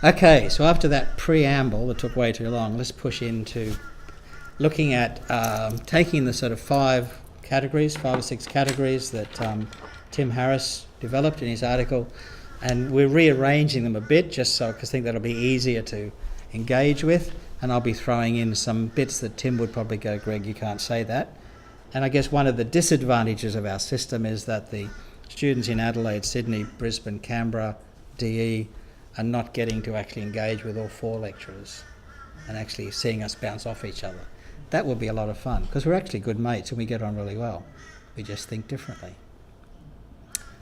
Okay, so after that preamble that took way too long, let's push into looking at taking the sort of 5 or 6 categories that Tim Harris developed in his article, and we're rearranging them a bit just so, because I think that'll be easier to engage with, and I'll be throwing in some bits that Tim would probably go, Greg, you can't say that. And I guess one of the disadvantages of our system is that the students in Adelaide, Sydney, Brisbane, Canberra, DE are not getting to actually engage with all 4 lecturers and actually seeing us bounce off each other. That will be a lot of fun, because we're actually good mates and we get on really well. We just think differently.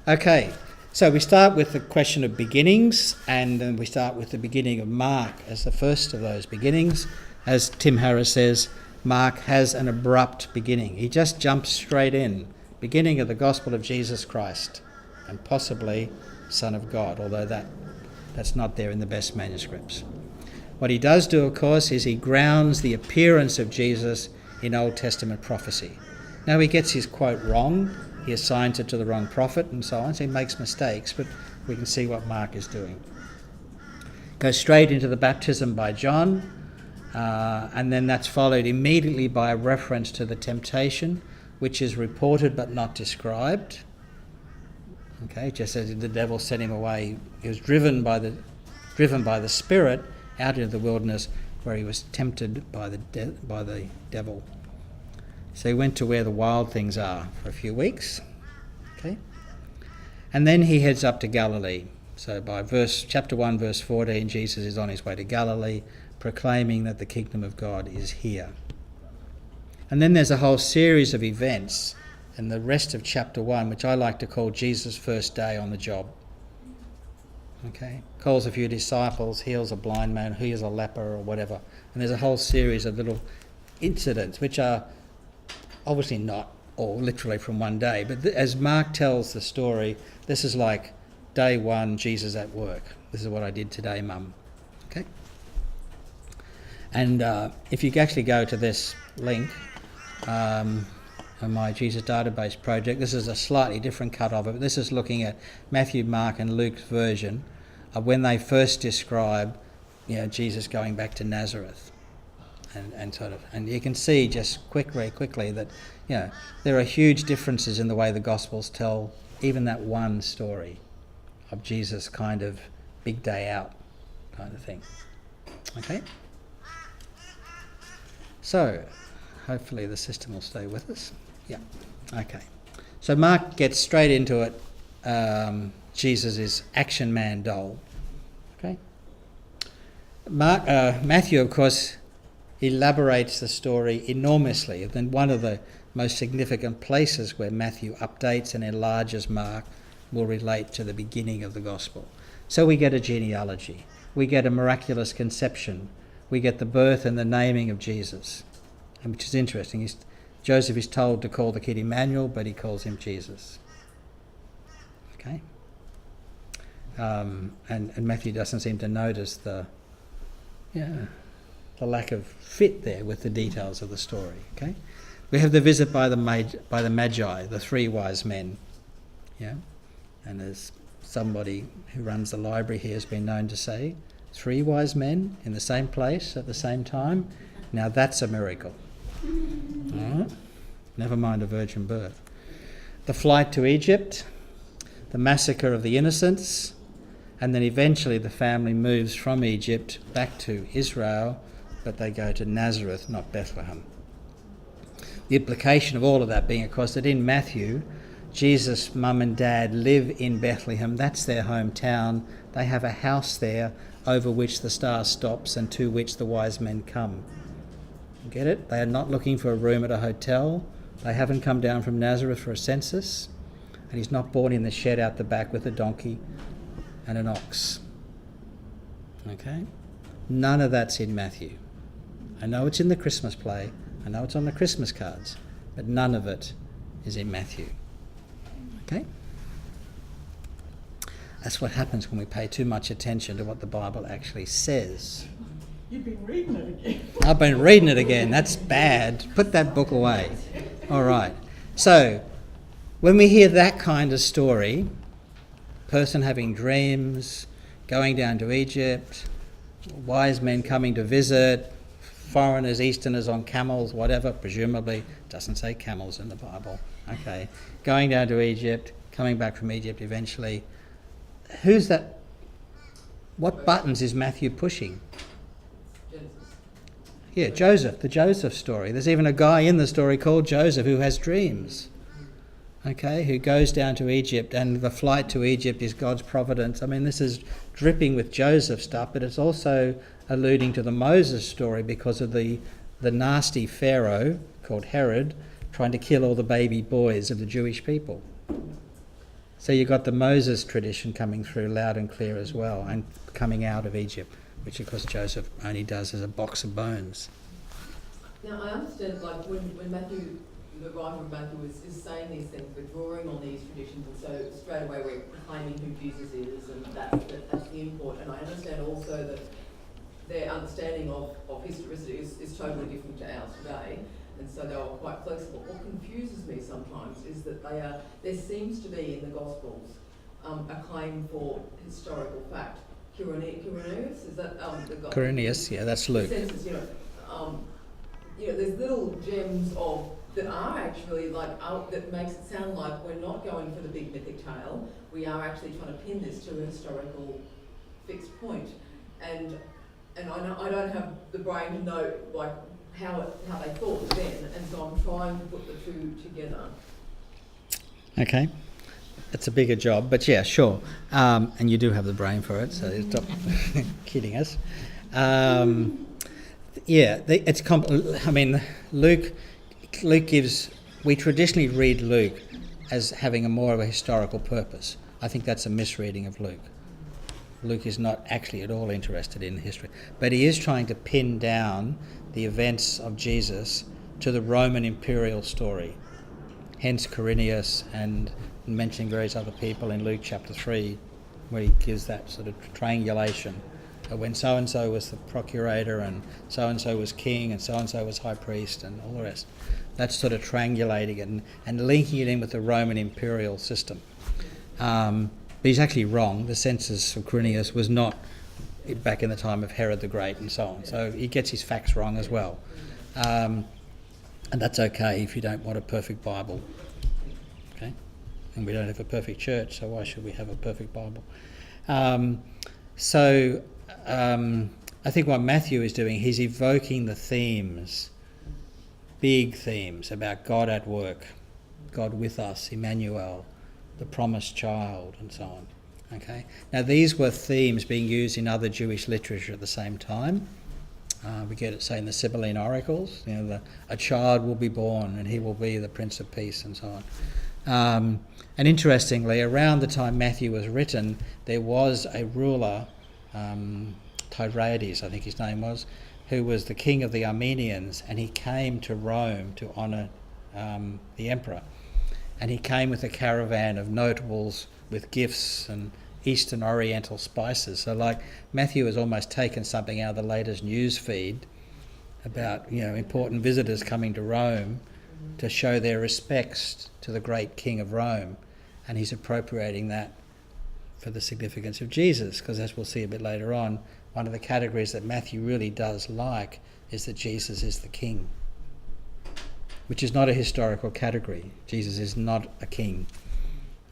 Okay, so we start with the question of beginnings, and then we start with the beginning of Mark as the first of those beginnings. As Tim Harris says, Mark has an abrupt beginning. He just jumps straight in. Beginning of the gospel of Jesus Christ, and possibly Son of God, although that's not there in the best manuscripts. What he does do, of course, is he grounds the appearance of Jesus in Old Testament prophecy. Now, he gets his quote wrong. He assigns it to the wrong prophet and so on, so he makes mistakes, but we can see what Mark is doing. Goes straight into the baptism by John, and then that's followed immediately by a reference to the temptation, which is reported but not described. Okay, just as the devil sent him away, he was driven by the Spirit out into the wilderness, where he was tempted by the devil. So he went to where the wild things are for a few weeks. Okay, and then he heads up to Galilee. So by chapter 1, verse 14, Jesus is on his way to Galilee, proclaiming that the kingdom of God is here. And then there's a whole series of events in the rest of chapter 1, which I like to call Jesus' first day on the job. Okay, calls a few disciples, heals a blind man, heals a leper or whatever. And there's a whole series of little incidents, which are obviously not all literally from one day. But as Mark tells the story, this is like day 1, Jesus at work. This is what I did today, Mum. Okay? And if you actually go to this link, on my Jesus database project, this is a slightly different cut of it. This is looking at Matthew, Mark and Luke's version of when they first describe, Jesus going back to Nazareth, and you can see just very quickly that there are huge differences in the way the Gospels tell even that one story of Jesus kind of big day out kind of thing. Okay, so hopefully the system will stay with us. Yeah. Okay. So Mark gets straight into it. Jesus is action man doll. Okay. Matthew, of course, elaborates the story enormously. Then one of the most significant places where Matthew updates and enlarges Mark will relate to the beginning of the gospel. So we get a genealogy. We get a miraculous conception. We get the birth and the naming of Jesus, which is interesting. Joseph is told to call the kid Emmanuel, but he calls him Jesus. Okay? And Matthew doesn't seem to notice the lack of fit there with the details of the story. Okay? We have the visit by the Magi, the 3 wise men. Yeah? And as somebody who runs the library here has been known to say, 3 wise men in the same place at the same time, now that's a miracle. All right. Never mind a virgin birth. The flight to Egypt, the massacre of the innocents, and then eventually the family moves from Egypt back to Israel, but they go to Nazareth, not Bethlehem. The implication of all of that being, of course, that in Matthew, Jesus' mum and dad live in Bethlehem. That's their hometown. They have a house there over which the star stops and to which the wise men come. Get it? They are not looking for a room at a hotel. They haven't come down from Nazareth for a census. And he's not born in the shed out the back with a donkey and an ox. Okay? None of that's in Matthew. I know it's in the Christmas play. I know it's on the Christmas cards. But none of it is in Matthew. Okay? That's what happens when we pay too much attention to what the Bible actually says. You've been reading it again. I've been reading it again. That's bad. Put that book away. All right. So, when we hear that kind of story, person having dreams, going down to Egypt, wise men coming to visit, foreigners, Easterners on camels, whatever, presumably. Doesn't say camels in the Bible. Okay. Going down to Egypt, coming back from Egypt eventually. Who's that? What buttons is Matthew pushing? Yeah, Joseph, the Joseph story. There's even a guy in the story called Joseph who has dreams, okay, who goes down to Egypt, and the flight to Egypt is God's providence. I mean, this is dripping with Joseph stuff, but it's also alluding to the Moses story because of the nasty Pharaoh called Herod trying to kill all the baby boys of the Jewish people. So you've got the Moses tradition coming through loud and clear as well, and coming out of Egypt, which of course Joseph only does as a box of bones. Now I understand, like when Matthew, the writer of Matthew is saying these things, we're drawing on these traditions, and so straight away we're proclaiming who Jesus is, and that's the import. And I understand also that their understanding of historicity is totally different to ours today, and so they were quite flexible. What confuses me sometimes is that there seems to be in the Gospels a claim for historical fact. Quirinius, is that the guy? Quirinius, yeah, that's Luke. Census, there's little gems that are actually that makes it sound like we're not going for the big mythic tale. We are actually trying to pin this to a historical fixed point, and I don't have the brain to know how they thought then, and so I'm trying to put the two together. Okay. It's a bigger job, but yeah, sure. And you do have the brain for it, so stop kidding us. Luke gives, we traditionally read Luke as having more of a historical purpose. I think that's a misreading of Luke. Luke is not actually at all interested in history, but he is trying to pin down the events of Jesus to the Roman imperial story. Hence Quirinius and mentioning various other people in Luke chapter 3, where he gives that sort of triangulation. When so-and-so was the procurator, and so-and-so was king, and so-and-so was high priest, and all the rest. That's sort of triangulating it and linking it in with the Roman imperial system. But he's actually wrong. The census of Quirinius was not back in the time of Herod the Great and so on. So he gets his facts wrong as well. And that's okay if you don't want a perfect Bible. Okay? And we don't have a perfect church, so why should we have a perfect Bible? I think what Matthew is doing, he's evoking the themes, big themes about God at work, God with us, Emmanuel, the promised child, and so on. Okay. Now these were themes being used in other Jewish literature at the same time. We get it, say, in the Sibylline oracles. A child will be born, and he will be the Prince of Peace, and so on. And interestingly, around the time Matthew was written, there was a ruler, Tiberiades, I think his name was, who was the king of the Armenians, and he came to Rome to honour the emperor. And he came with a caravan of notables with gifts and Eastern Oriental spices. So Matthew has almost taken something out of the latest news feed about important visitors coming to Rome to show their respects to the great king of Rome, and he's appropriating that for the significance of Jesus, because as we'll see a bit later on, one of the categories that Matthew really does like is that Jesus is the king, which is not a historical category. Jesus is not a king,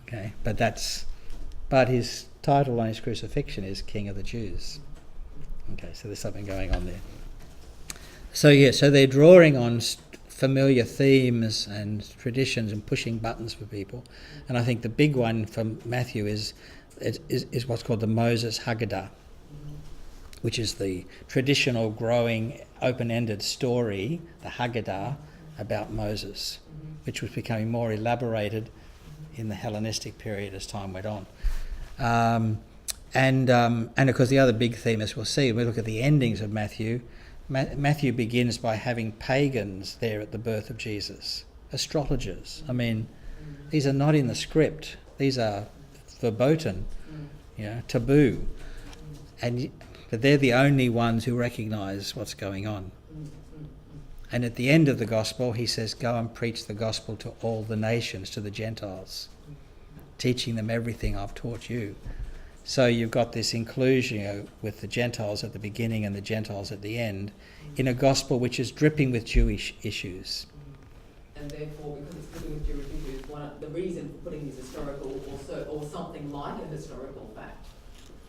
okay? But his title on his crucifixion is King of the Jews. Okay, so there's something going on there. So they're drawing on familiar themes and traditions and pushing buttons for people. And I think the big one for Matthew is what's called the Moses Haggadah, which is the traditional growing open-ended story, the Haggadah, about Moses, which was becoming more elaborated in the Hellenistic period as time went on. And of course the other big theme, as we'll see, when we look at the endings of Matthew, Matthew begins by having pagans there at the birth of Jesus, astrologers. I mean, these are not in the script. These are verboten, taboo. But they're the only ones who recognise what's going on. And at the end of the gospel, he says, go and preach the gospel to all the nations, to the Gentiles, teaching them everything I've taught you. So you've got this inclusion, with the Gentiles at the beginning and the Gentiles at the end, in a gospel which is dripping with Jewish issues. And therefore, because it's putting with Jewish issues, the reason for putting this historical or something like a historical fact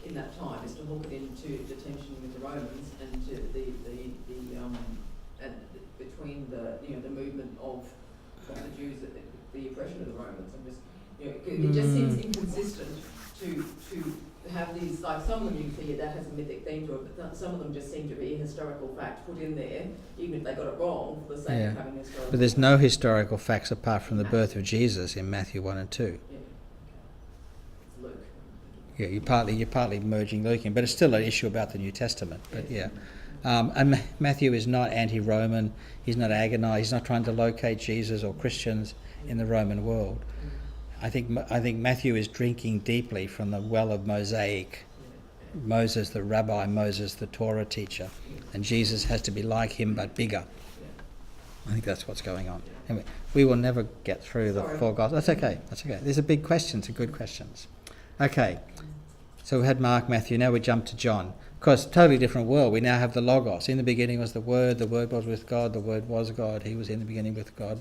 in that time is to hook it into the tension with the Romans and to and between the movement of the Jews, the oppression of the Romans, and just it just seems inconsistent to have these, like, some of them you see that has a mythic theme to it, but some of them just seem to be a historical fact put in there, even if they got it wrong, for the sake of having historical. But there's no historical facts apart from the birth of Jesus in Matthew 1 and 2. Yeah. It's Luke. Yeah, you're partly merging Luke in, but it's still an issue about the New Testament. But and Matthew is not anti-Roman. He's not agonized. He's not trying to locate Jesus or Christians in the Roman world. I think Matthew is drinking deeply from the well of Mosaic. Moses the rabbi, Moses the Torah teacher, and Jesus has to be like him but bigger. I think that's what's going on. Anyway, we will never get through the four Gospels. That's okay. These are big questions, they're good questions. Okay, so we had Mark, Matthew, now we jump to John. Of course, totally different world. We now have the Logos. In the beginning was the Word was with God, the Word was God, he was in the beginning with God.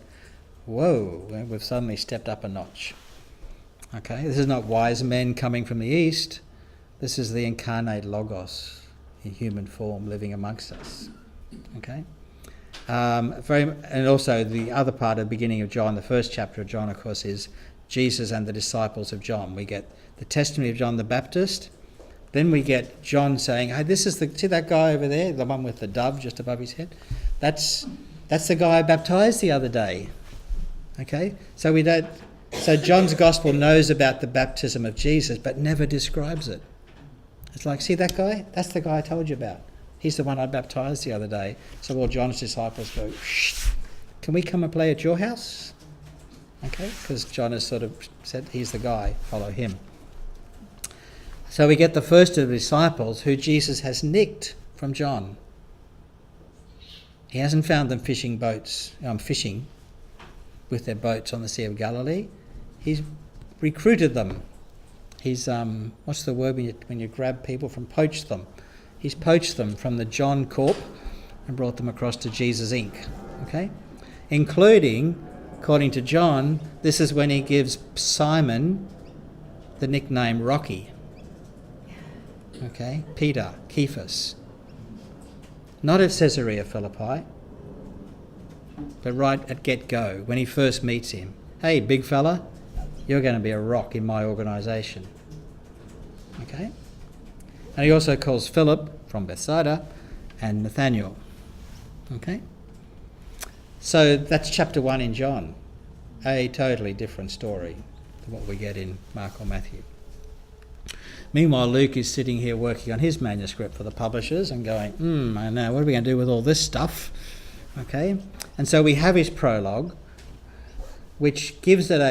Whoa, we've suddenly stepped up a notch. Okay, this is not wise men coming from the east. This is the incarnate Logos in human form living amongst us. Okay, and also the other part of the beginning of John, the first chapter of John, of course, is Jesus and the disciples of John. We get the testimony of John the Baptist. Then we get John saying, "Hey, see that guy over there, the one with the dove just above his head? That's the guy I baptized the other day." Okay, so John's gospel knows about the baptism of Jesus, but never describes it. It's like, see that guy? That's the guy I told you about. He's the one I baptized the other day. So all John's disciples go, "Shh, can we come and play at your house?" Okay, because John has sort of said, he's the guy, follow him. So we get the first of the disciples who Jesus has nicked from John. He hasn't found them fishing with their boats on the Sea of Galilee. He's recruited them. He's, what's the word when you grab people from, poach them. He's poached them from the John Corp and brought them across to Jesus Inc. Okay? Including, according to John, this is when he gives Simon the nickname Rocky. Okay? Peter, Cephas. Not at Caesarea Philippi, but right at get-go, when he first meets him. "Hey, big fella, you're going to be a rock in my organisation." Okay? And he also calls Philip from Bethsaida and Nathaniel. Okay? So that's chapter 1 in John. A totally different story to what we get in Mark or Matthew. Meanwhile, Luke is sitting here working on his manuscript for the publishers and going, I know, what are we going to do with all this stuff? Okay? And so we have his prologue, which gives it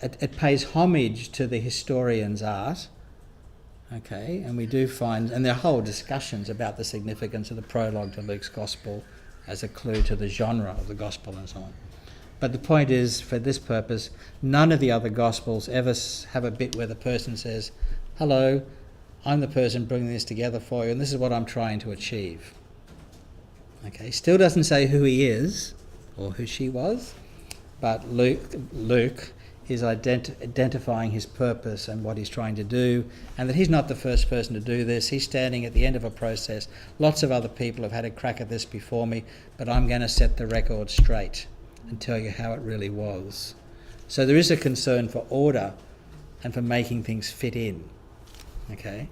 it pays homage to the historian's art. Okay? And we do find, and there are whole discussions about the significance of the prologue to Luke's gospel as a clue to the genre of the gospel and so on. But the point is, for this purpose, none of the other Gospels ever have a bit where the person says, "Hello, I'm the person bringing this together for you, and this is what I'm trying to achieve." Okay, still doesn't say who he is or who she was, but Luke is identifying his purpose and what he's trying to do, and that he's not the first person to do this. He's standing at the end of a process. Lots of other people have had a crack at this before me, but I'm going to set the record straight and tell you how it really was. So there is a concern for order and for making things fit in. Okay?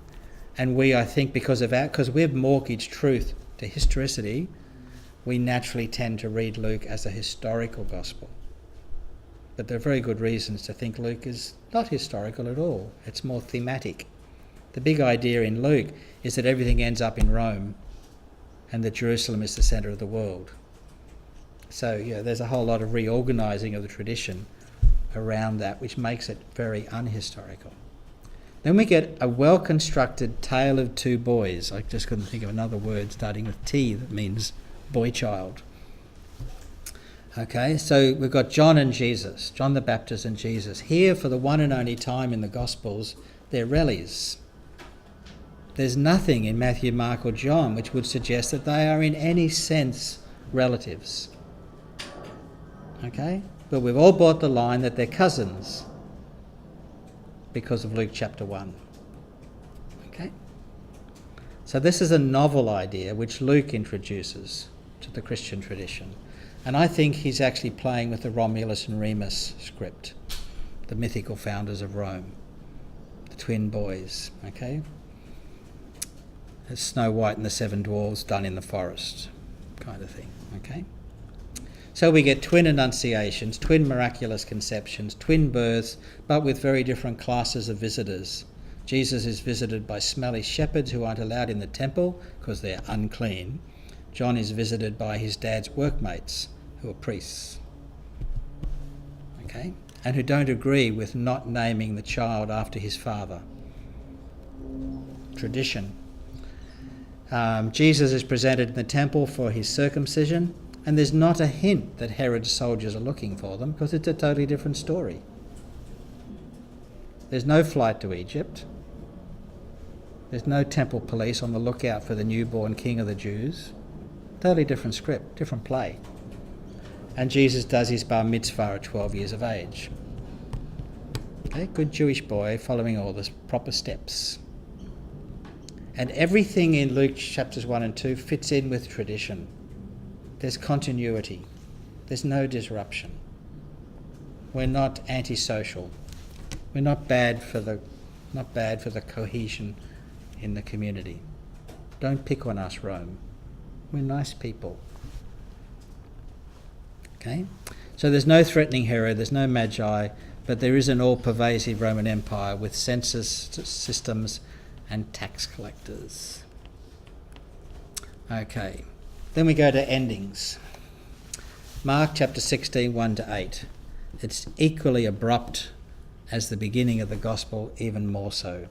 And we, I think, because we've mortgaged truth to historicity, we naturally tend to read Luke as a historical gospel. But there are very good reasons to think Luke is not historical at all. It's more thematic. The big idea in Luke is that everything ends up in Rome and that Jerusalem is the centre of the world. So, there's a whole lot of reorganising of the tradition around that, which makes it very unhistorical. Then we get a well-constructed tale of two boys. I just couldn't think of another word starting with T that means boy-child. Okay, so we've got John and Jesus, John the Baptist and Jesus. Here, for the one and only time in the Gospels, They're reles. There's nothing in Matthew, Mark or John which would suggest that they are in any sense relatives. Okay? But we've all bought the line that they're cousins because of Luke chapter 1. Okay? So this is a novel idea which Luke introduces to the Christian tradition. And I think he's actually playing with the Romulus and Remus script, the mythical founders of Rome, the twin boys, okay? It's Snow White and the Seven Dwarfs done in the forest kind of thing, okay? So we get twin annunciations, twin miraculous conceptions, twin births, but with very different classes of visitors. Jesus is visited by smelly shepherds who aren't allowed in the temple because they're unclean. John is visited by his dad's workmates who are priests, okay, and who don't agree with not naming the child after his father. Tradition. Jesus is presented in the temple for his circumcision, and there's not a hint that Herod's soldiers are looking for them because it's a totally different story. There's no flight to Egypt. There's no temple police on the lookout for the newborn king of the Jews. Totally different script, different play. And Jesus does his bar mitzvah at 12 years of age. Okay, good Jewish boy following all the proper steps. And everything in Luke chapters 1 and 2 fits in with tradition. There's continuity. There's no disruption. We're not antisocial. We're not bad for the cohesion in the community. Don't pick on us, Rome. We're nice people. Okay? So there's no threatening Herod, there's no magi, but there is an all-pervasive Roman Empire with census systems and tax collectors. Okay. Then we go to endings. Mark chapter 16, 1-8. It's equally abrupt as the beginning of the gospel, even more so.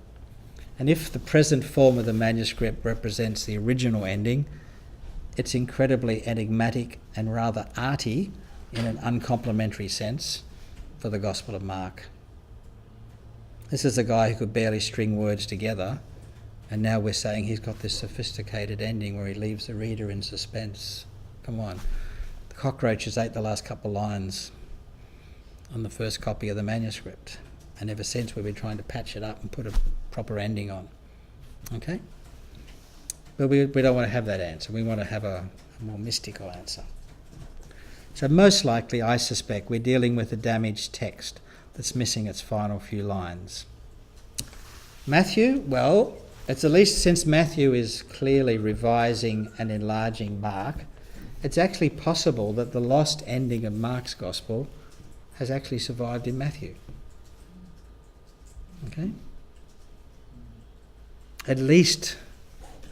And if the present form of the manuscript represents the original ending, it's incredibly enigmatic and rather arty in an uncomplimentary sense for the Gospel of Mark. This is a guy who could barely string words together, and now we're saying he's got this sophisticated ending where he leaves the reader in suspense. Come on. The cockroaches ate the last couple of lines on the first copy of the manuscript, and ever since we've been trying to patch it up and put a proper ending on. Okay? But we don't want to have that answer. We want to have a more mystical answer. So most likely, I suspect, we're dealing with a damaged text that's missing its final few lines. Matthew, well, it's at least since Matthew is clearly revising and enlarging Mark, it's actually possible that the lost ending of Mark's Gospel has actually survived in Matthew. Okay? At least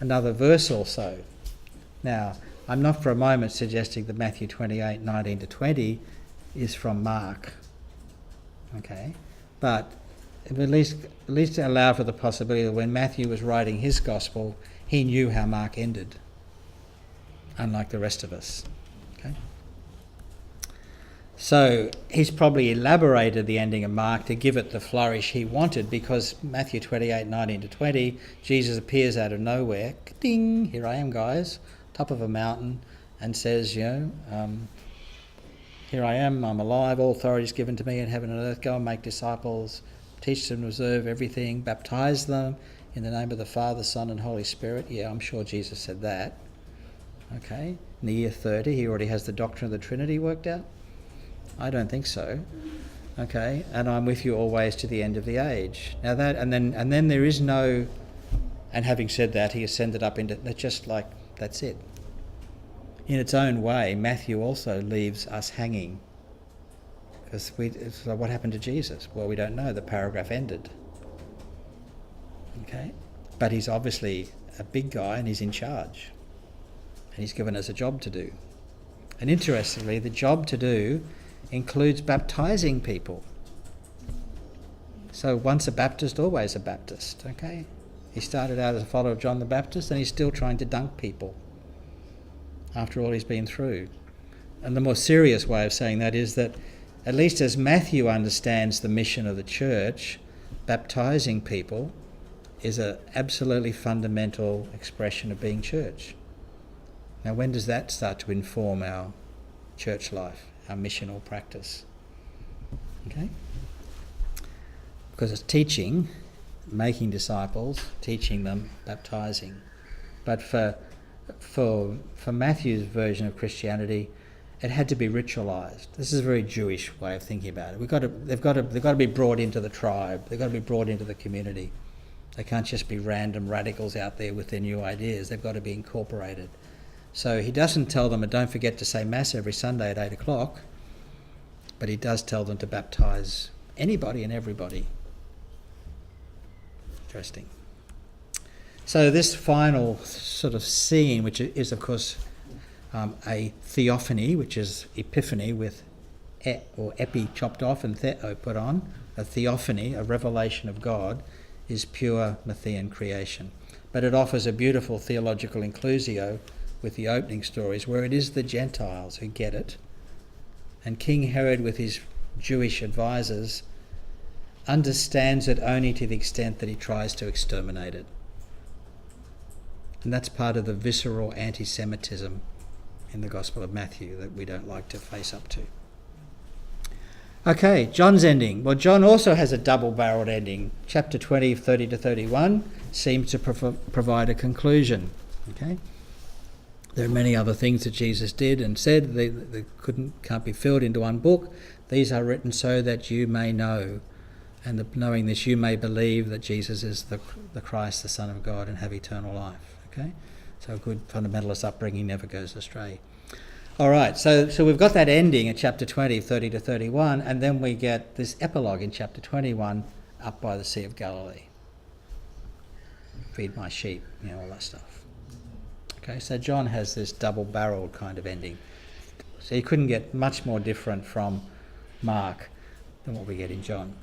another verse or so. Now, I'm not for a moment suggesting that Matthew 28, 19-20 is from Mark. Okay? But at least allow for the possibility that when Matthew was writing his gospel, he knew how Mark ended, unlike the rest of us. Okay? So he's probably elaborated the ending of Mark to give it the flourish he wanted, because Matthew 28, 19-20, Jesus appears out of nowhere, ding, here I am, guys, top of a mountain, and says, here I am, I'm alive, all authority is given to me in heaven and earth, go and make disciples, teach them to observe everything, baptize them in the name of the Father, Son and Holy Spirit. Yeah, I'm sure Jesus said that. Okay, in the year 30, he already has the doctrine of the Trinity worked out? I don't think so. Okay, and I'm with you always to the end of the age. Now that, and then there is no, and having said that, he ascended up into, just like, that's it. In its own way, Matthew also leaves us hanging. Because so what happened to Jesus? Well, we don't know. The paragraph ended. Okay? But he's obviously a big guy and he's in charge. And he's given us a job to do. And interestingly, the job to do includes baptizing people. So once a Baptist, always a Baptist. Okay? He started out as a follower of John the Baptist and he's still trying to dunk people after all he's been through. And the more serious way of saying that is that at least as Matthew understands the mission of the church, baptizing people is an absolutely fundamental expression of being church. Now, when does that start to inform our church life, our missional practice? Okay? Because it's teaching, making disciples, teaching them, baptizing. But for Matthew's version of Christianity, it had to be ritualized. This is a very Jewish way of thinking about it. They've got to be brought into the tribe. They've got to be brought into the community. They can't just be random radicals out there with their new ideas. They've got to be incorporated. So he doesn't tell them, don't forget to say Mass every Sunday at 8 o'clock, but he does tell them to baptise anybody and everybody. Interesting. So this final sort of scene, which is of course a theophany, which is epiphany with or epi chopped off and theo put on, a theophany, a revelation of God, is pure Matthean creation. But it offers a beautiful theological inclusio with the opening stories, where it is the Gentiles who get it. And King Herod, with his Jewish advisors, understands it only to the extent that he tries to exterminate it. And that's part of the visceral anti-Semitism in the Gospel of Matthew that we don't like to face up to. Okay, John's ending. Well, John also has a double-barreled ending. Chapter 20, 30 to 31 seems to provide a conclusion. Okay? There are many other things that Jesus did and said they can't be filled into one book. These are written so that you may know, and knowing this you may believe that Jesus is the Christ, the Son of God, and have eternal life. Okay? So a good fundamentalist upbringing never goes astray. All right, so we've got that ending at chapter 20, 30 to 31, and then we get this epilogue in chapter 21, up by the Sea of Galilee. Feed my sheep, all that stuff. Okay, so John has this double-barreled kind of ending. So you couldn't get much more different from Mark than what we get in John.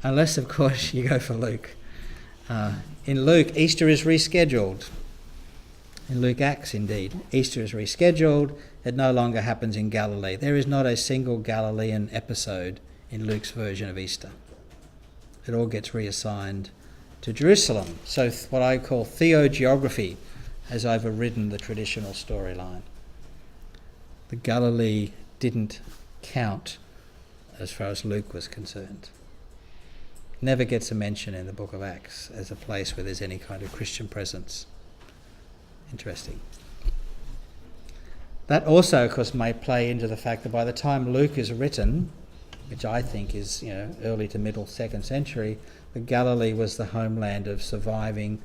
Unless, of course, you go for Luke. In Luke, Easter is rescheduled. In Luke Acts, indeed, Easter is rescheduled. It no longer happens in Galilee. There is not a single Galilean episode in Luke's version of Easter. It all gets reassigned to Jerusalem. So what I call theogeography has overridden the traditional storyline. The Galilee didn't count as far as Luke was concerned. Never gets a mention in the book of Acts as a place where there's any kind of Christian presence. Interesting. That also, of course, may play into the fact that by the time Luke is written, which I think is early to middle 2nd century, the Galilee was the homeland of surviving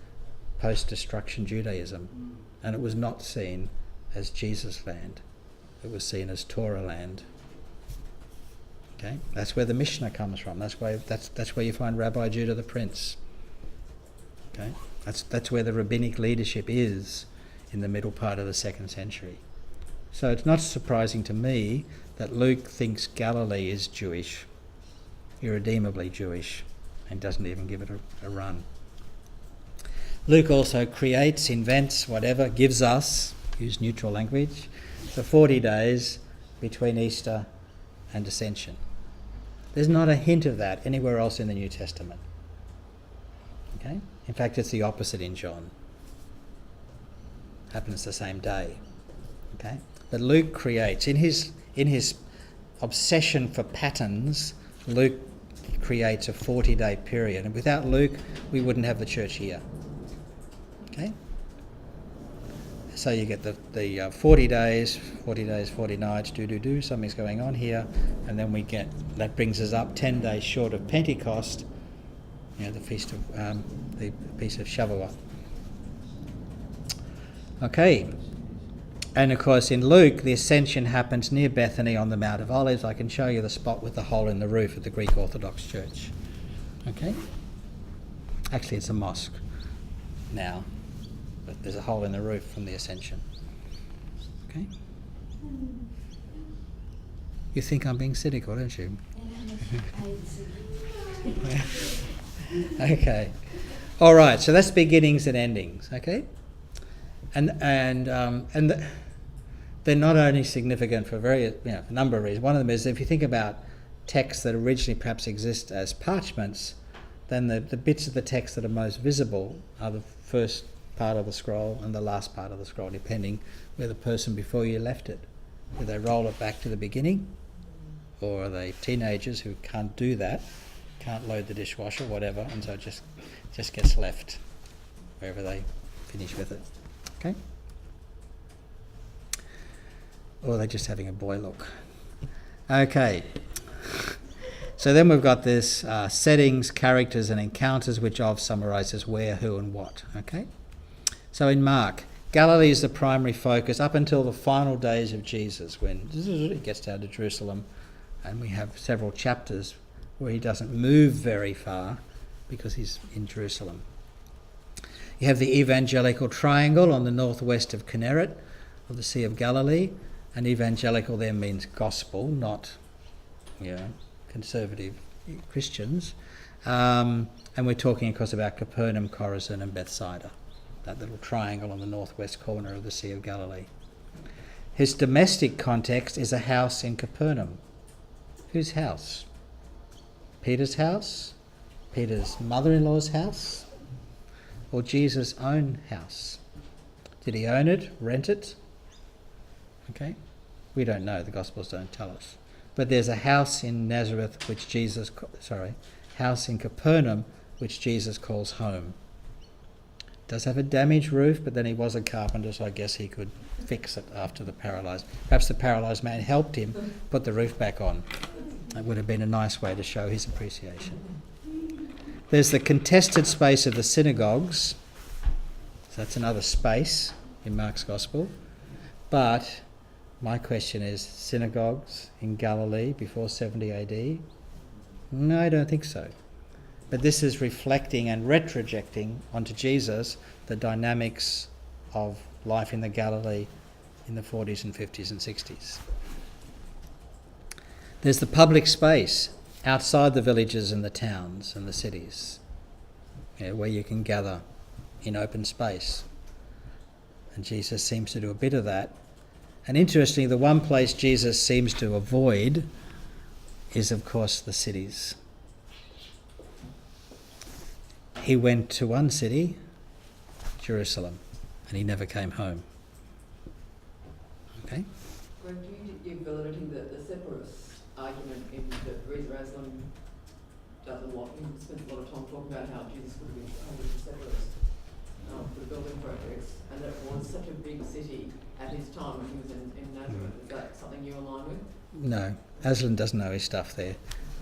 post-destruction Judaism, and it was not seen as Jesus' land. It was seen as Torah land. Okay, that's where the Mishnah comes from. That's where you find Rabbi Judah the Prince. Okay, that's where the rabbinic leadership is in the middle part of the 2nd century. So it's not surprising to me that Luke thinks Galilee is Jewish, irredeemably Jewish, and doesn't even give it a run. Luke also creates, invents, whatever, gives us, use neutral language, the 40 days between Easter and Ascension. There's not a hint of that anywhere else in the New Testament. Okay? In fact, it's the opposite in John. Happens the same day. Okay? But Luke creates, in his obsession for patterns, Luke creates a 40-day period. And without Luke, we wouldn't have the church here. Okay? So you get the 40 days, 40 nights, something's going on here, and then that brings us up 10 days short of Pentecost, the feast of the Feast of Shavuot. Okay, and of course in Luke the ascension happens near Bethany on the Mount of Olives. I can show you the spot with the hole in the roof of the Greek Orthodox Church. Okay, actually it's a mosque now, but there's a hole in the roof from the ascension. Okay, you think I'm being cynical, don't you? Okay, all right. So that's beginnings and endings. Okay, and they're not only significant for a number of reasons. One of them is if you think about texts that originally perhaps exist as parchments, then the bits of the text that are most visible are the first part of the scroll and the last part of the scroll, depending where the person before you left it. Do they roll it back to the beginning? Or are they teenagers who can't do that, can't load the dishwasher, whatever, and so it just gets left wherever they finish with it. Okay? Or they're just having a boy look. Okay. So then we've got this settings, characters and encounters, which of summarises where, who and what. Okay? So in Mark, Galilee is the primary focus up until the final days of Jesus, when he gets down to Jerusalem, and we have several chapters where he doesn't move very far because he's in Jerusalem. You have the evangelical triangle on the northwest of Kinneret, of the Sea of Galilee, and evangelical there means gospel, not conservative Christians. And we're talking, of course, about Capernaum, Chorazin and Bethsaida, that little triangle on the northwest corner of the Sea of Galilee. His domestic context is a house in Capernaum. Whose house? Peter's house? Peter's mother-in-law's house? Or Jesus' own house? Did he own it, rent it? Okay, we don't know, the Gospels don't tell us. But there's a house in Nazareth house in Capernaum which Jesus calls home. Does have a damaged roof, but then he was a carpenter, so I guess he could fix it after the paralysed. Perhaps the paralysed man helped him put the roof back on. That would have been a nice way to show his appreciation. There's the contested space of the synagogues. So that's another space in Mark's Gospel. But my question is, synagogues in Galilee before 70 AD? No, I don't think so. But this is reflecting and retrojecting onto Jesus the dynamics of life in the Galilee in the 40s and 50s and 60s. There's the public space outside the villages and the towns and the cities, where you can gather in open space. And Jesus seems to do a bit of that. And interestingly, the one place Jesus seems to avoid is, of course, the cities. He went to one city, Jerusalem, and he never came home. Okay? Greg, do you give validity that the separatist argument in that Jerusalem does a lot, spends a lot of time talking about how Jesus would have been hundreds of separatists for the building projects, and that it was such a big city at his time when he was in Nazareth. Is that something you align with? No, Aslan doesn't know his stuff there.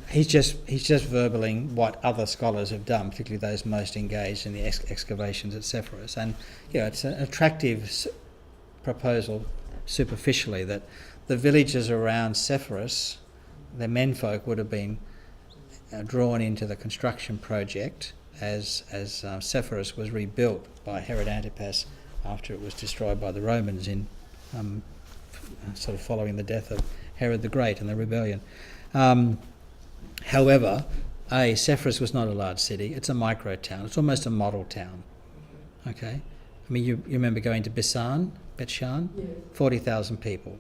He's just verbalizing what other scholars have done, particularly those most engaged in the excavations at Sepphoris. And it's an attractive proposal superficially that the villages around Sepphoris, the menfolk would have been drawn into the construction project as Sepphoris was rebuilt by Herod Antipas after it was destroyed by the Romans in sort of following the death of Herod the Great and the rebellion. However, Sepphoris was not a large city. It's a micro town. It's almost a model town. Okay? I mean, you remember going to Bethshan? Yeah. 40,000 people.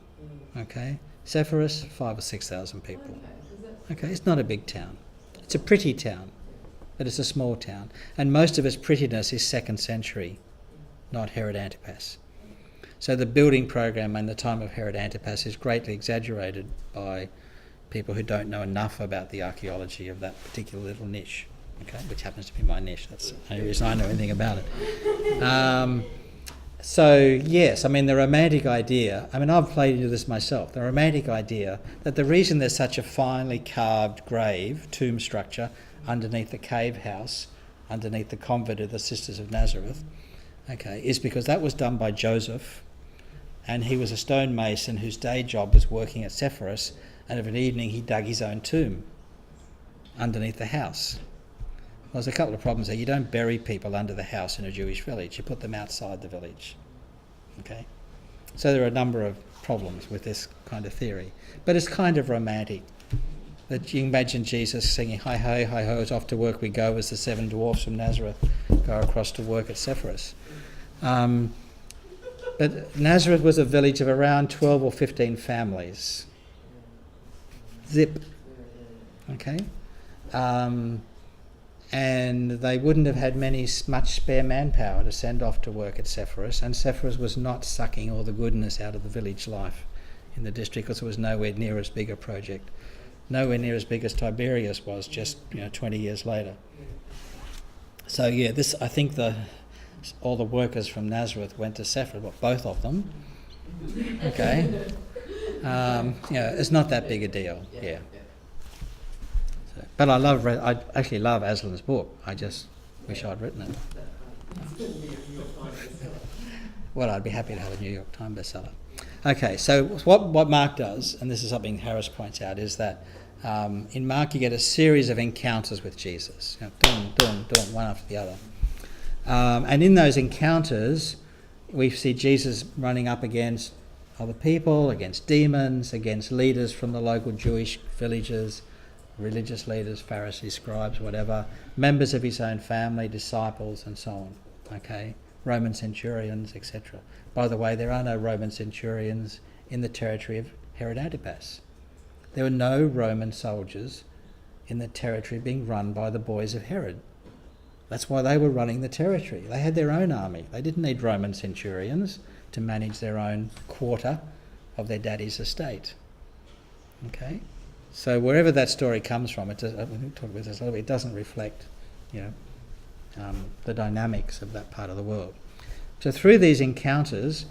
Okay? Sepphoris, 5,000 or 6,000 people. Okay, it's not a big town. It's a pretty town, but it's a small town. And most of its prettiness is 2nd century, not Herod Antipas. So the building program in the time of Herod Antipas is greatly exaggerated by people who don't know enough about the archaeology of that particular little niche, okay, which happens to be my niche. That's the only reason I know anything about it. So, yes, I mean, the romantic idea, I mean, I've played into this myself, the romantic idea that the reason there's such a finely carved grave, tomb structure, underneath the cave house, underneath the convent of the Sisters of Nazareth, okay, is because that was done by Joseph, and he was a stonemason whose day job was working at Sepphoris, and of an evening he dug his own tomb underneath the house. Well, there's a couple of problems there. You don't bury people under the house in a Jewish village. You put them outside the village. Okay? So there are a number of problems with this kind of theory. But it's kind of romantic. That you imagine Jesus singing, hi ho, it's off to work we go, as the 7 dwarfs from Nazareth go across to work at Sepphoris. But Nazareth was a village of around 12 or 15 families. Zip. Okay? and they wouldn't have had much spare manpower to send off to work at Sepphoris, and Sepphoris was not sucking all the goodness out of the village life in the district, because it was nowhere near as big a project, nowhere near as big as Tiberias was just 20 years later. So yeah, this, I think all the workers from Nazareth went to Sepphoris, well, both of them. Okay, it's not that big a deal. Yeah. So, but I actually love Aslan's book. I just wish I'd written it. Well, I'd be happy to have a New York Times bestseller. Okay, so what Mark does, and this is something Harris points out, is that in Mark you get a series of encounters with Jesus, doing one after the other. And in those encounters, we see Jesus running up against other people, against demons, against leaders from the local Jewish villages, religious leaders, Pharisees, scribes, whatever, members of his own family, disciples, and so on. Okay, Roman centurions, etc. By the way, there are no Roman centurions in the territory of Herod Antipas. There were no Roman soldiers in the territory being run by the boys of Herod. That's why they were running the territory. They had their own army. They didn't need Roman centurions to manage their own quarter of their daddy's estate. Okay? So wherever that story comes from, it doesn't reflect, the dynamics of that part of the world. So through these encounters,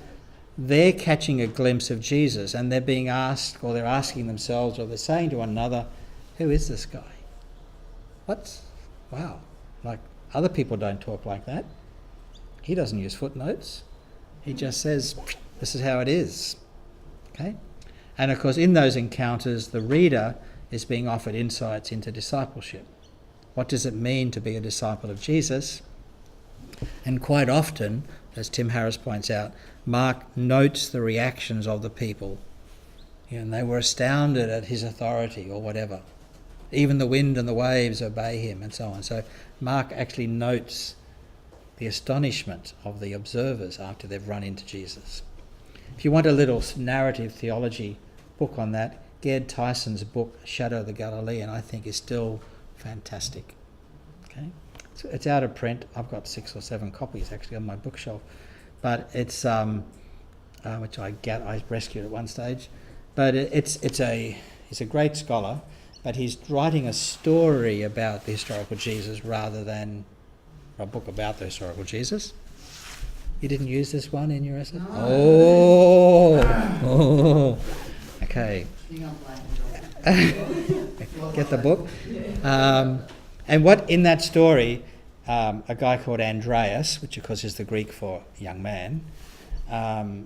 they're catching a glimpse of Jesus, and they're being asked, or they're asking themselves, or they're saying to one another, who is this guy? Wow, like other people don't talk like that. He doesn't use footnotes. He just says, this is how it is. Okay? And of course, in those encounters, the reader is being offered insights into discipleship. What does it mean to be a disciple of Jesus? And quite often, as Tim Harris points out, Mark notes the reactions of the people. And they were astounded at his authority or whatever. Even the wind and the waves obey him, and so on. So Mark actually notes the astonishment of the observers after they've run into Jesus. If you want a little narrative theology book on that, Gerd Tyson's book, Shadow of the Galilean, I think is still fantastic. Okay, so it's out of print. I've got 6 or 7 copies actually on my bookshelf, but it's which I rescued at one stage. But he's a great scholar, but he's writing a story about the historical Jesus rather than a book about the historical Jesus. You didn't use this one in your essay? No. Oh, okay. Get the book. And what in that story, a guy called Andreas, which of course is the Greek for young man,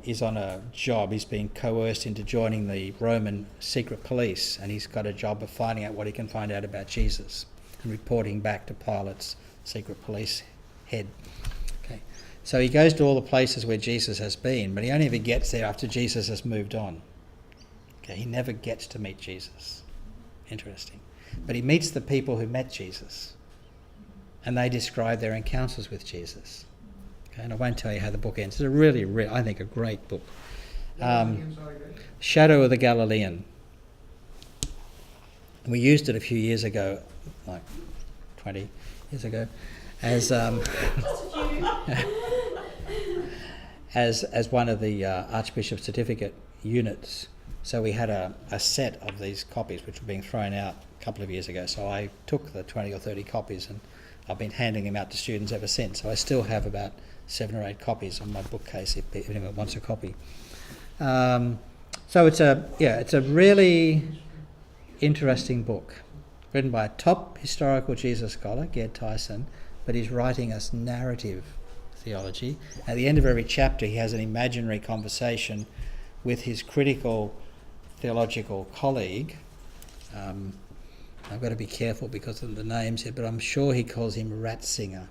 is on a job. He's been coerced into joining the Roman secret police, and he's got a job of finding out what he can find out about Jesus and reporting back to Pilate's secret police head. Okay, so he goes to all the places where Jesus has been, but he only ever gets there after Jesus has moved on. Okay, he never gets to meet Jesus. Interesting. But he meets the people who met Jesus, and they describe their encounters with Jesus. Okay, and I won't tell you how the book ends. It's a really, I think, a great book. Shadow of the Galilean. We used it a few years ago, like 20 years ago, as as one of the Archbishop's certificate units. So we had a set of these copies which were being thrown out a couple of years ago. So I took the 20 or 30 copies and I've been handing them out to students ever since. So I still have about 7 or 8 copies on my bookcase if anyone wants a copy. So it's a really interesting book, written by a top historical Jesus scholar, Gerd Tyson, but he's writing us narrative theology. At the end of every chapter, he has an imaginary conversation with his critical theological colleague. I've got to be careful because of the names here, but I'm sure he calls him Ratzinger.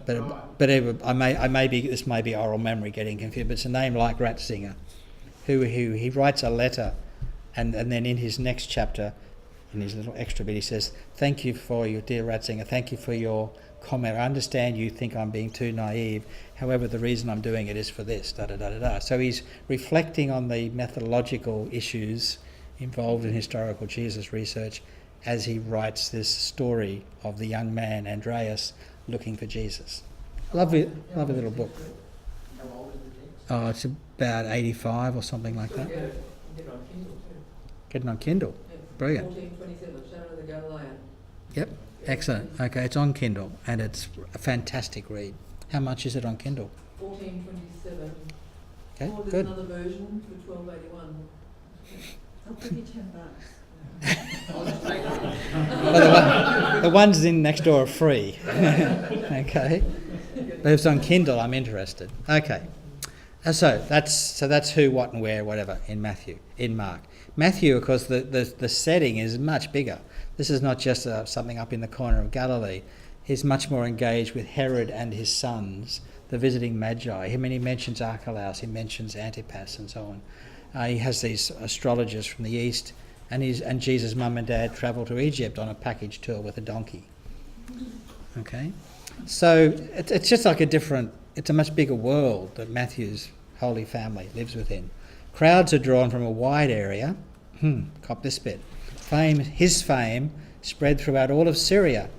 This may be oral memory getting confused, but it's a name like Ratzinger, who he writes a letter, and then in his next chapter, in his little extra bit, he says, "Thank you for your dear Ratzinger. Thank you for your comment. I understand you think I'm being too naive. However, the reason I'm doing it is for this." So he's reflecting on the methodological issues involved in historical Jesus research, as he writes this story of the young man Andreas looking for Jesus. Lovely little book. Oh, it's about 85 or something like that. Get it on Kindle too. Getting on Kindle. Brilliant. 1427, Shadow of the Galilean. Yep, excellent. Okay, it's on Kindle and it's a fantastic read. How much is it on Kindle? 1427. Okay, Or there's good. another version for 1281. I'll give you $10. Well, the ones in next door are free. Okay, but if it's on Kindle, I'm interested. Okay, so that's who, what, and where, whatever in Matthew. In Mark, Matthew, of course, the setting is much bigger. This is not just something up in the corner of Galilee. He's much more engaged with Herod and his sons, the visiting magi. He mentions Archelaus, he mentions Antipas, and so on. He has these astrologers from the east. And Jesus' mum and dad travelled to Egypt on a package tour with a donkey. Okay? So it's just like it's a much bigger world that Matthew's Holy Family lives within. Crowds are drawn from a wide area. Cop this bit. His fame spread throughout all of Syria,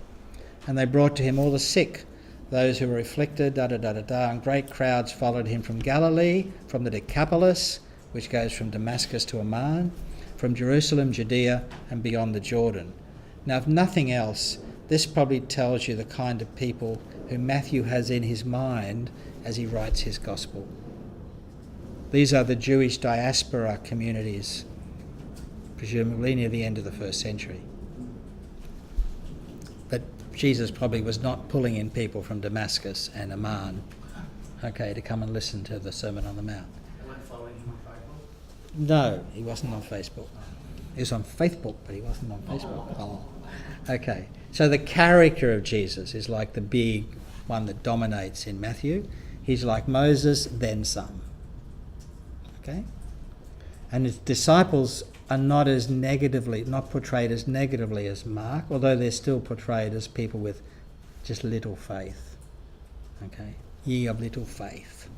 and they brought to him all the sick, those who were afflicted, and great crowds followed him from Galilee, from the Decapolis, which goes from Damascus to Amman, from Jerusalem, Judea, and beyond the Jordan. Now, if nothing else, this probably tells you the kind of people who Matthew has in his mind as he writes his gospel. These are the Jewish diaspora communities, presumably near the end of the first century. But Jesus probably was not pulling in people from Damascus and Amman, to come and listen to the Sermon on the Mount. No, he wasn't on Facebook. He was on Facebook, but he wasn't on Facebook. Oh. Okay, so the character of Jesus is like the big one that dominates in Matthew. He's like Moses, then some. Okay? And his disciples are not portrayed as negatively as Mark, although they're still portrayed as people with just little faith. Okay? Ye of little faith.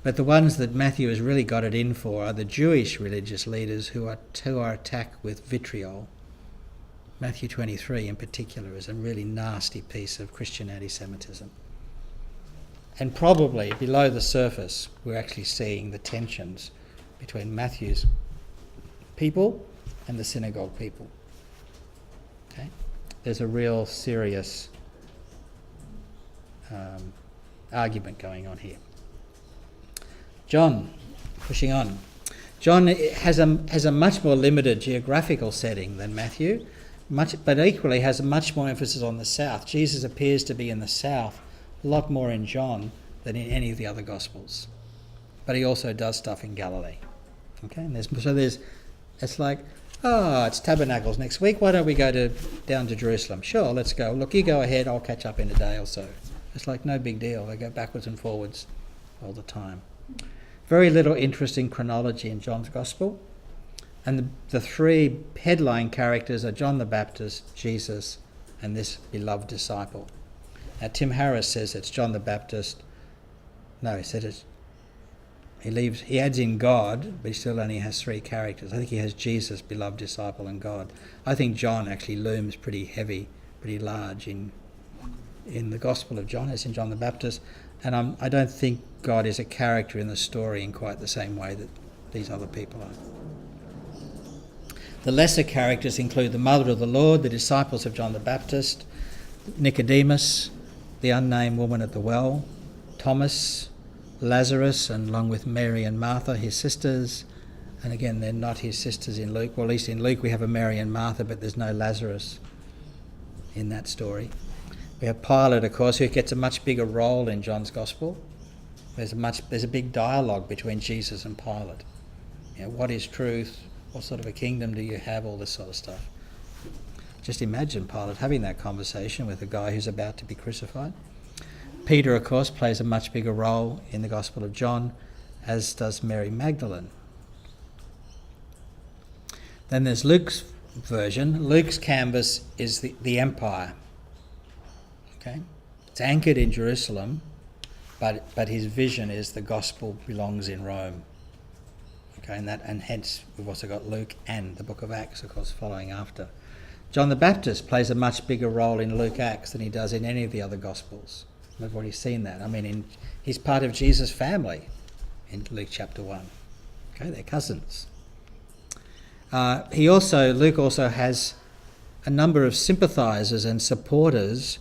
But the ones that Matthew has really got it in for are the Jewish religious leaders who are attacked with vitriol. Matthew 23 in particular is a really nasty piece of Christian anti-Semitism. And probably below the surface, we're actually seeing the tensions between Matthew's people and the synagogue people. Okay? There's a real serious argument going on here. John, pushing on. John has a much more limited geographical setting than Matthew, but equally has much more emphasis on the south. Jesus appears to be in the south a lot more in John than in any of the other Gospels. But he also does stuff in Galilee. Okay, and it's like, it's Tabernacles next week, why don't we go down to Jerusalem? Sure, let's go. Look, you go ahead, I'll catch up in a day or so. It's like no big deal. They go backwards and forwards all the time. Very little interest in chronology in John's Gospel. And the three headline characters are John the Baptist, Jesus, and this beloved disciple. Now, Tim Harris says it's John the Baptist. No, he said he adds in God, but he still only has three characters. I think he has Jesus, beloved disciple, and God. I think John actually looms pretty heavy, pretty large in the Gospel of John, as in John the Baptist. And I don't think God is a character in the story in quite the same way that these other people are. The lesser characters include the mother of the Lord, the disciples of John the Baptist, Nicodemus, the unnamed woman at the well, Thomas, Lazarus, and along with Mary and Martha, his sisters. And again, they're not his sisters in Luke. Well, at least in Luke we have a Mary and Martha, but there's no Lazarus in that story. We have Pilate, of course, who gets a much bigger role in John's Gospel. There's a big dialogue between Jesus and Pilate. What is truth? What sort of a kingdom do you have? All this sort of stuff. Just imagine Pilate having that conversation with a guy who's about to be crucified. Peter, of course, plays a much bigger role in the Gospel of John, as does Mary Magdalene. Then there's Luke's version. Luke's canvas is the empire. Okay? It's anchored in Jerusalem, but his vision is the gospel belongs in Rome. Okay, and hence we've also got Luke and the book of Acts, of course, following after. John the Baptist plays a much bigger role in Luke Acts than he does in any of the other Gospels. We've already seen that. I mean, he's part of Jesus' family in Luke chapter 1. Okay, they're cousins. Luke also has a number of sympathisers and supporters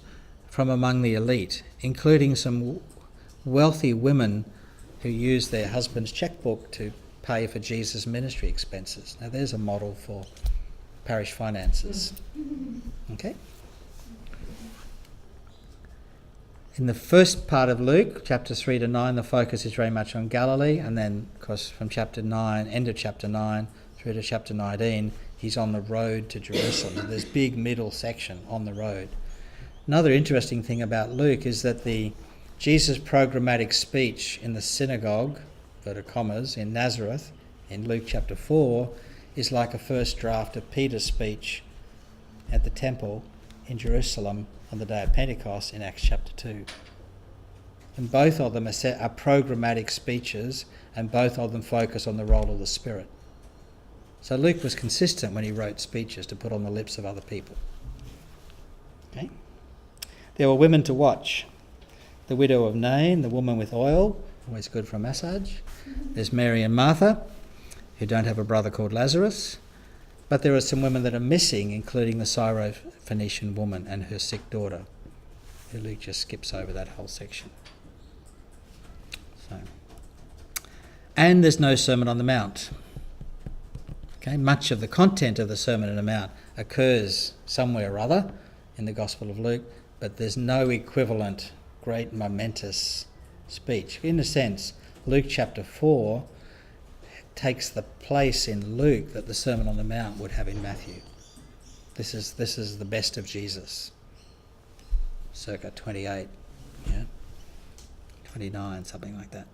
from among the elite, including some wealthy women who use their husband's chequebook to pay for Jesus' ministry expenses. Now there's a model for parish finances. Okay? In the first part of Luke, chapters 3 to 9, the focus is very much on Galilee, and then, of course, from chapter 9, end of chapter 9, through to chapter 19, he's on the road to Jerusalem. There's big middle section on the road. Another interesting thing about Luke is that the Jesus' programmatic speech in the synagogue, inverted commas, in Nazareth, in Luke chapter 4, is like a first draft of Peter's speech at the temple in Jerusalem on the day of Pentecost in Acts chapter 2. And both of them are programmatic speeches, and both of them focus on the role of the Spirit. So Luke was consistent when he wrote speeches to put on the lips of other people. Okay? There were women to watch. The widow of Nain, the woman with oil, always good for a massage. There's Mary and Martha, who don't have a brother called Lazarus. But there are some women that are missing, including the Syro-Phoenician woman and her sick daughter. Luke just skips over that whole section. And there's no Sermon on the Mount. Okay, much of the content of the Sermon on the Mount occurs somewhere or other in the Gospel of Luke, but there's no equivalent great momentous speech. In a sense, Luke chapter 4 takes the place in Luke that the Sermon on the Mount would have in Matthew. This is the best of Jesus, circa 28, 29, something like that.